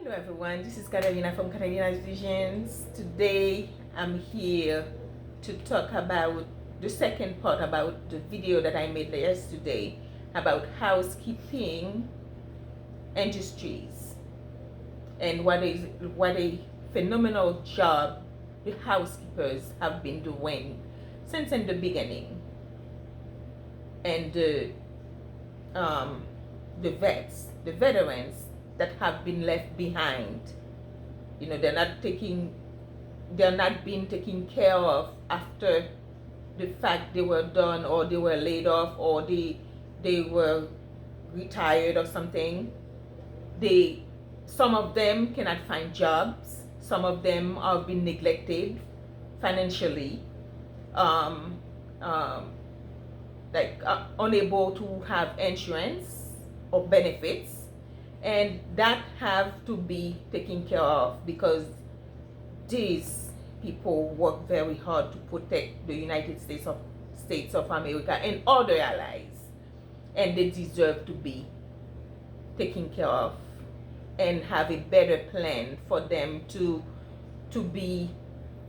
Hello everyone, this is Catalina from Catalina's Visions. Today I'm here to talk about the second part about the video that I made yesterday about housekeeping industries and what a phenomenal job the housekeepers have been doing since in the beginning, and the veterans that have been left behind. They're not being taken care of after the fact they were done, or they were laid off, or they were retired or something. Some of them cannot find jobs. Some of them have been neglected financially, um, um, unable to have insurance or benefits, and that have to be taken care of because these people work very hard to protect the United States of America and other allies, and they deserve to be taken care of and have a better plan for them to be,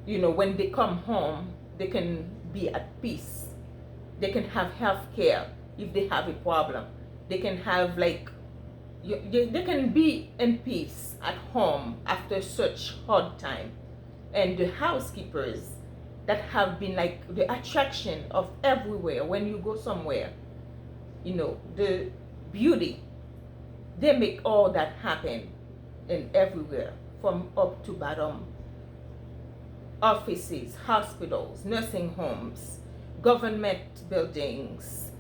when they come home, they can be at peace. They can have health care if they have a problem. They can have they can be in peace at home after such hard time. And the housekeepers that have been like the attraction of everywhere when you go somewhere, the beauty, they make all that happen and everywhere, from up to bottom. Offices, hospitals, nursing homes, government buildings,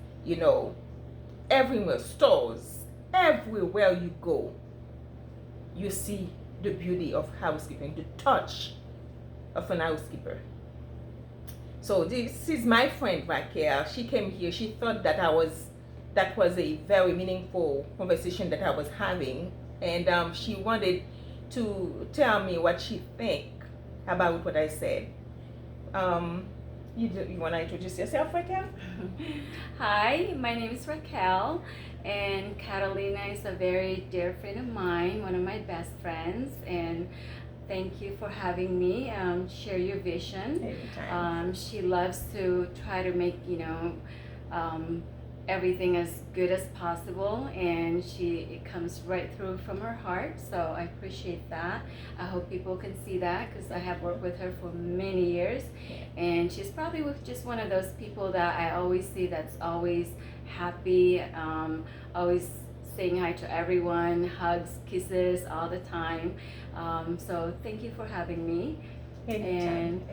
everywhere, stores, everywhere you go, you see the beauty of housekeeping, the touch of an housekeeper. So this is my friend Raquel. She came here. She thought that was a very meaningful conversation that I was having, and she wanted to tell me what she think about what I said. You want to introduce yourself, Raquel? Hi, my name is Raquel, and Catalina is a very dear friend of mine, one of my best friends, and thank you for having me share your vision. Anytime. She loves to try to make, everything as good as possible, and it comes right through from her heart, so I appreciate that. I hope people can see that because I have worked with her for many years, and she's probably just one of those people that I always see that's always happy, always saying hi to everyone, hugs, kisses all the time. So thank you for having me. Anytime.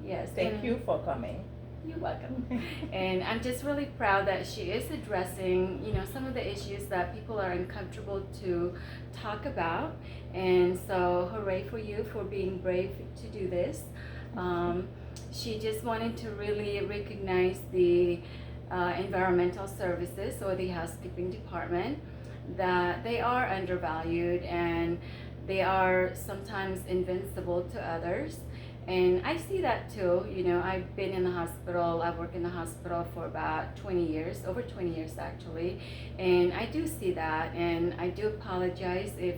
Yes, Thank you for coming. You're welcome. And I'm just really proud that she is addressing, some of the issues that people are uncomfortable to talk about. And so hooray for you for being brave to do this. She just wanted to really recognize the environmental services, or the housekeeping department, that they are undervalued and they are sometimes invincible to others. And I see that too. I've been in the hospital, I've worked in the hospital for about 20 years, over 20 years actually. And I do see that, and I do apologize if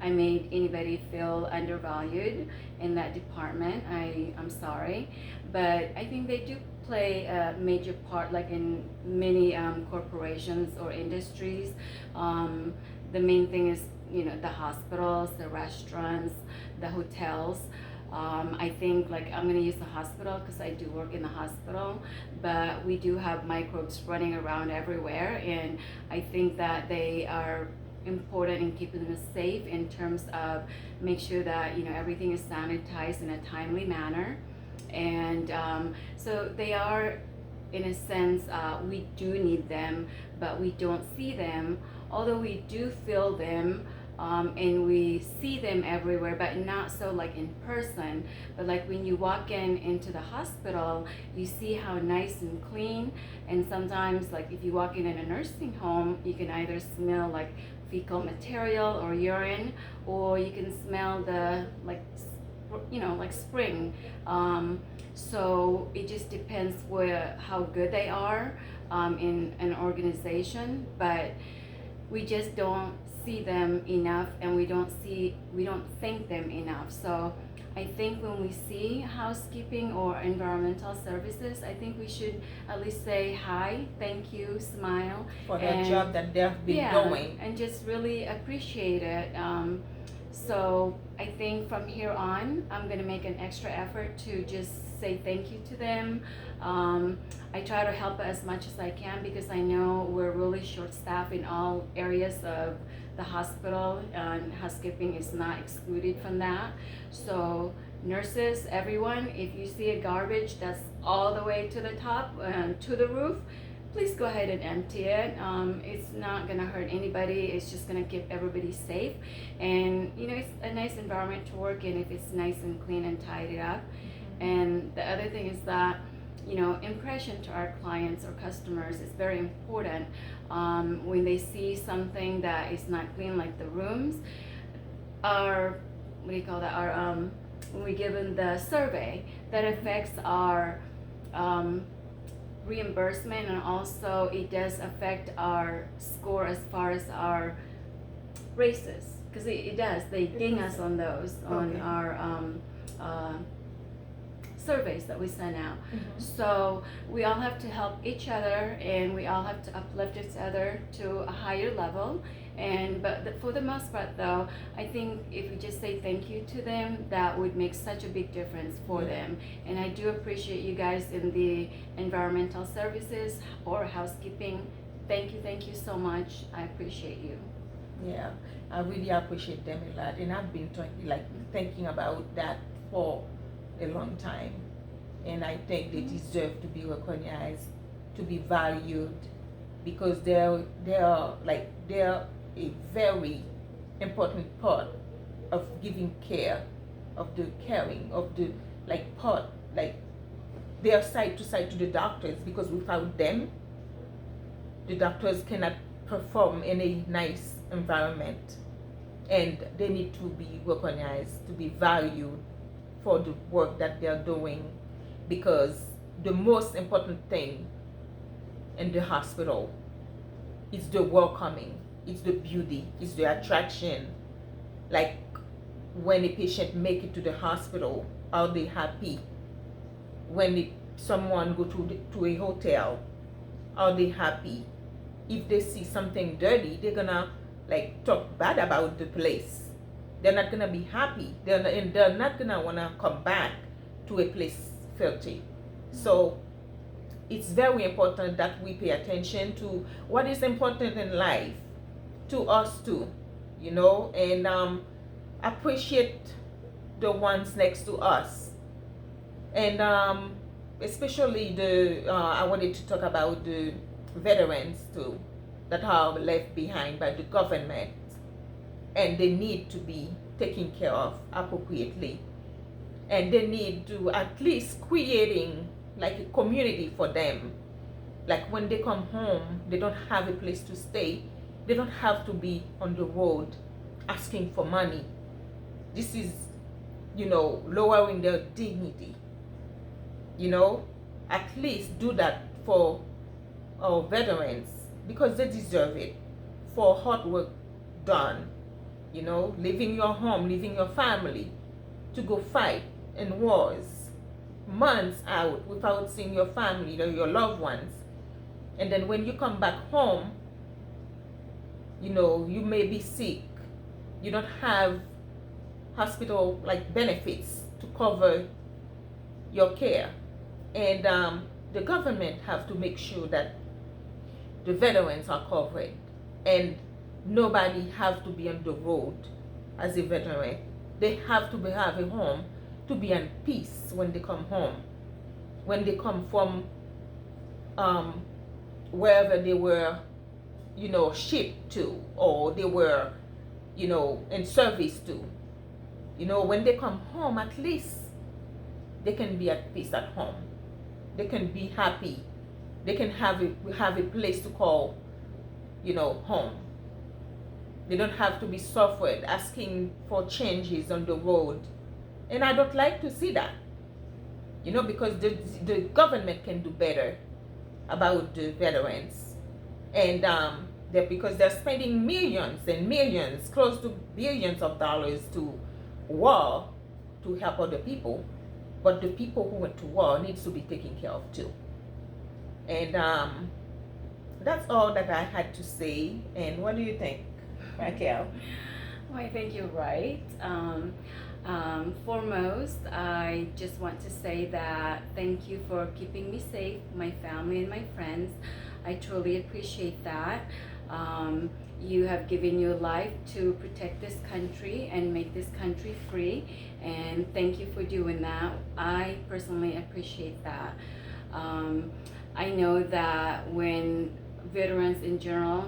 I made anybody feel undervalued in that department. I'm sorry. But I think they do play a major part, like in many corporations or industries. The main thing is, the hospitals, the restaurants, the hotels. I think, I'm going to use the hospital because I do work in the hospital, but we do have microbes running around everywhere, and I think that they are important in keeping them safe in terms of make sure that everything is sanitized in a timely manner. And so they are, in a sense, we do need them, but we don't see them, although we do feel them. And we see them everywhere, but not so in person. But when you walk into the hospital, you see how nice and clean. And sometimes if you walk in a nursing home, you can either smell fecal material or urine, or you can smell the spring. So it just depends how good they are in an organization, but we just don't see them enough, and we don't thank them enough. So I think when we see housekeeping or environmental services, I think we should at least say hi, thank you, smile for the job that they've been doing, and just really appreciate it. So I think from here on, I'm gonna make an extra effort to just say thank you to them. I try to help as much as I can because I know we're really short-staffed in all areas of the hospital, and housekeeping is not excluded from that. So nurses, everyone, if you see a garbage that's all the way to the top and to the roof, please go ahead and empty it. It's not gonna hurt anybody. It's just gonna keep everybody safe, and it's a nice environment to work in if it's nice and clean and tidied up. And the other thing is that impression to our clients or customers is very important. When they see something that is not clean, like the rooms, our what do you call that? Our when we give them the survey, that affects our reimbursement, and also it does affect our score as far as our races, because it does. They ding us on those on our surveys that we send out. So we all have to help each other, and we all have to uplift each other to a higher level. But for the most part, though, I think if we just say thank you to them, that would make such a big difference for them. And I do appreciate you guys in the environmental services or housekeeping. Thank you so much. I appreciate you. Yeah, I really appreciate them a lot, and I've been thinking about that for a long time, and I think they deserve to be recognized, to be valued, because they're a very important part of giving care, of the caring, of the part, they are side to side to the doctors, because without them the doctors cannot perform in a nice environment, and they need to be recognized, to be valued for the work that they're doing, because the most important thing in the hospital is the welcoming, it's the beauty, it's the attraction. Like when a patient make it to the hospital, are they happy? When someone go to a hotel, are they happy? If they see something dirty, they're gonna talk bad about the place. They're not gonna be happy. They're not gonna wanna come back to a place filthy. So it's very important that we pay attention to what is important in life, to us too, and appreciate the ones next to us. And especially I wanted to talk about the veterans too, that are left behind by the government, and they need to be taken care of appropriately, and they need to at least creating a community for them. Like when they come home, they don't have a place to stay, they don't have to be on the road asking for money. This is lowering their dignity. At least do that for our veterans, because they deserve it, for hard work done, leaving your home, leaving your family to go fight in wars, months out without seeing your family or your loved ones. And then when you come back home, you may be sick, you don't have hospital benefits to cover your care. And the government have to make sure that the veterans are covered, and nobody have to be on the road as a veteran. They have to have a home to be in peace when they come home, when they come from wherever they were shipped to, or they were in service to. When they come home, at least they can be at peace at home, they can be happy, they can have a place to call home. They don't have to be suffered asking for changes on the road. And I don't like to see that, because the government can do better about the veterans. And because they're spending millions and millions, close to billions of dollars to war to help other people, but the people who went to war needs to be taken care of too. And that's all that I had to say. And what do you think, Raquel? Well, I think you're right. Foremost, I just want to say that thank you for keeping me safe, my family and my friends. I truly appreciate that. You have given your life to protect this country and make this country free, and thank you for doing that. I personally appreciate that. I know that when veterans in general